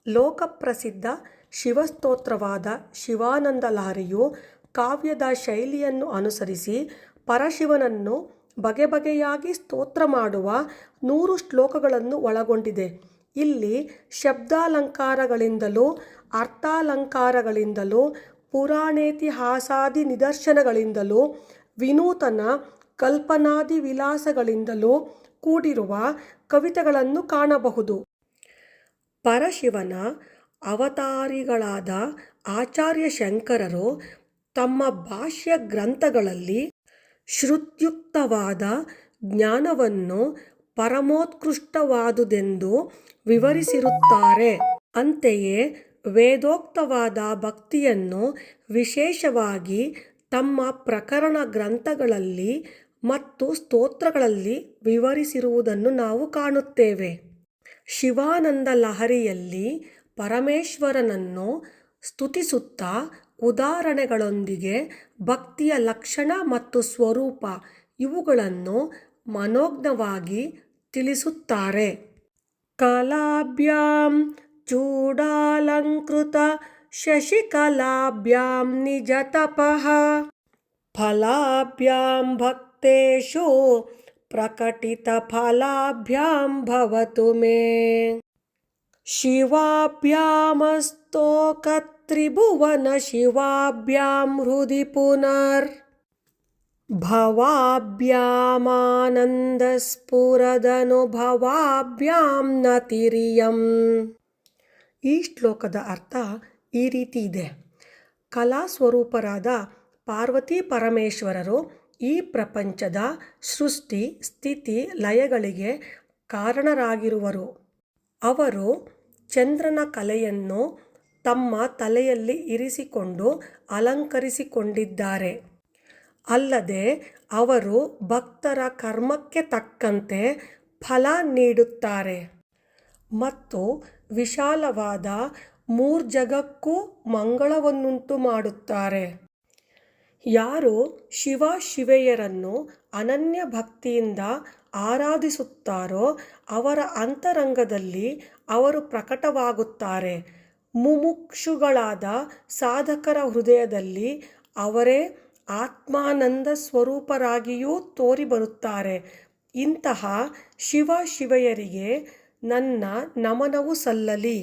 ಲೋಕಪ್ರಸಿದ್ಧ ಶಿವಸ್ತೋತ್ರವಾದ ಶಿವಾನಂದ ಲಹರಿಯು ಕಾವ್ಯದ ಶೈಲಿಯನ್ನು ಅನುಸರಿಸಿ ಪರಶಿವನನ್ನು ಬಗೆ ಬಗೆಯಾಗಿ ಸ್ತೋತ್ರ ಮಾಡುವ 100 ಶ್ಲೋಕಗಳನ್ನು ಒಳಗೊಂಡಿದೆ. ಇಲ್ಲಿ ಶಬ್ದಾಲಂಕಾರಗಳಿಂದಲೂ ಅರ್ಥಾಲಂಕಾರಗಳಿಂದಲೂ ಪುರಾಣೇತಿಹಾಸಾದಿ ನಿದರ್ಶನಗಳಿಂದಲೂ ವಿನೂತನ ಕಲ್ಪನಾದಿ ವಿಲಾಸಗಳಿಂದಲೂ ಕೂಡಿರುವ ಕವಿತೆಗಳನ್ನು ಕಾಣಬಹುದು. ಪರಶಿವನ ಅವತಾರಿಗಳಾದ ಆಚಾರ್ಯ ಶಂಕರರು ತಮ್ಮ ಭಾಷ್ಯ ಗ್ರಂಥಗಳಲ್ಲಿ ಶ್ರುತ್ಯುಕ್ತವಾದ ಜ್ಞಾನವನ್ನು ಪರಮೋತ್ಕೃಷ್ಟವಾದುದೆಂದು ವಿವರಿಸಿರುತ್ತಾರೆ. ಅಂತೆಯೇ ವೇದೋಕ್ತವಾದ ಭಕ್ತಿಯನ್ನು ವಿಶೇಷವಾಗಿ ತಮ್ಮ ಪ್ರಕರಣ ಗ್ರಂಥಗಳಲ್ಲಿ ಮತ್ತು ಸ್ತೋತ್ರಗಳಲ್ಲಿ ವಿವರಿಸಿರುವುದನ್ನು ನಾವು ಕಾಣುತ್ತೇವೆ. ಶಿವಾನಂದ ಲಹರಿಯಲ್ಲಿ ಪರಮೇಶ್ವರನನ್ನು ಸ್ತುತಿಸುತ್ತಾ ಉದಾಹರಣೆಗಳೊಂದಿಗೆ ಭಕ್ತಿಯ ಲಕ್ಷಣ ಮತ್ತು ಸ್ವರೂಪ ಇವುಗಳನ್ನು ಮನೋಜ್ಞವಾಗಿ ತಿಳಿಸುತ್ತಾರೆ. ಕಲಾಭ್ಯಾಂ ಚೂಡಾಲಂಕೃತ ಶಶಿಕಲಾಭ್ಯಾಂ ನಿಜತಪಃ ಫಲಾಭ್ಯಾಂ ಭಕ್ತೇಷು ಪ್ರಕಟಿತಫಲಾಭ್ಯಾಂ ಭವತು ಮೇ ಶಿವಾಭ್ಯಾಮಸ್ತೋಕತ್ರಿಭುವನ ಶಿವಾಭ್ಯಾಂ ಹೃದಿ ಪುನರ್ ಭವಾಭ್ಯಾಮಾನಂದಸ್ಫುರದನುಭವಾಭ್ಯಾಂ ನತಿರಿಯಂ. ಈ ಶ್ಲೋಕದ ಅರ್ಥ ಈ ರೀತಿ ಇದೆ. ಕಲಾಸ್ವರೂಪರಾದ ಪಾರ್ವತಿ ಪರಮೇಶ್ವರರು ಈ ಪ್ರಪಂಚದ ಸೃಷ್ಟಿ ಸ್ಥಿತಿ ಲಯಗಳಿಗೆ ಕಾರಣರಾಗಿರುವರು. ಅವರು ಚಂದ್ರನ ಕಲೆಯನ್ನು ತಮ್ಮ ತಲೆಯಲ್ಲಿ ಇರಿಸಿಕೊಂಡು ಅಲಂಕರಿಸಿಕೊಂಡಿದ್ದಾರೆ. ಅಲ್ಲದೆ ಅವರು ಭಕ್ತರ ಕರ್ಮಕ್ಕೆ ತಕ್ಕಂತೆ ಫಲ ನೀಡುತ್ತಾರೆ ಮತ್ತು ವಿಶಾಲವಾದ ಮೂರ್ಜಗಕ್ಕೂ ಮಂಗಳವನ್ನುಂಟು ಮಾಡುತ್ತಾರೆ. ಯಾರು ಶಿವ ಶಿವೆಯರನ್ನು ಅನನ್ಯ ಭಕ್ತಿಯಿಂದ ಆರಾಧಿಸುತ್ತಾರೋ ಅವರ ಅಂತರಂಗದಲ್ಲಿ ಅವರು ಪ್ರಕಟವಾಗುತ್ತಾರೆ. ಮುಮುಕ್ಷುಗಳಾದ ಸಾಧಕರ ಹೃದಯದಲ್ಲಿ ಅವರೇ ಆತ್ಮಾನಂದ ಸ್ವರೂಪರಾಗಿಯೂ ತೋರಿಬರುತ್ತಾರೆ. ಇಂತಹ ಶಿವ ಶಿವೆಯರಿಗೆ ನನ್ನ ನಮನವು ಸಲ್ಲಲಿ.